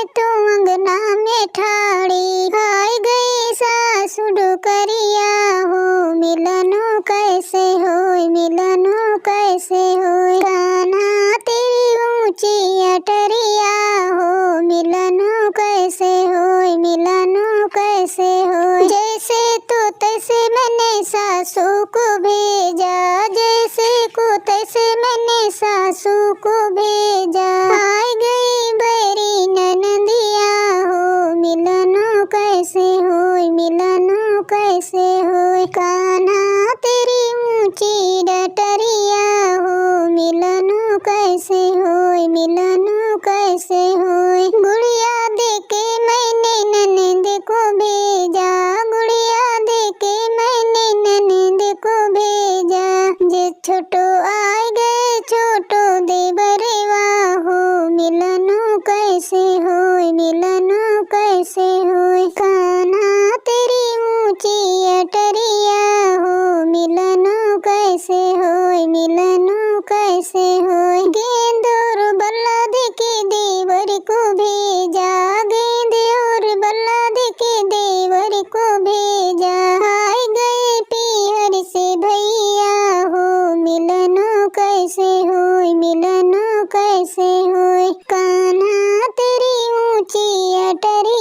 तो अंगना में ठाड़ी, खाई गई सासु डुकरिया हो। मिलनो कैसे होय, मिलनो कैसे होय, कान्हा तेरी ऊंची अटरिया हो। मिलनो कैसे होय, मिलनो कैसे होय, जैसे तू तैसे मैंने सासू को भेजा, जैसे को तैसे मैंने सासू को भेजा। आई गई बैरी ननदिया हो। मिलनो कैसे होय, मिलनो कैसे होय, कान्हा तेरी ऊंची डटरिया हो। मिलनो कैसे होय, मिलनो कैसे होय, गुड़िया देके मैंने ननद को भेजा, गुड़िया देके मैंने ननद को भेजा। जे छोटो आए गए छोटो देवरवा हो। मिलनो कैसे होय, मिलनो कैसे होय, कान्हा तेरी ऊंची अटरिया हो। मिलनो कैसे होय, मिलनो कैसे होय, गेंद और बल्ला देके देवर को भेजा, गेंद और बल्ला देके देवर को भेजा। आई गए पीहर से भैया हो। मिलनो कैसे होय, मिलनो कैसे होय, कान्हा तेरी ऊंची अटरी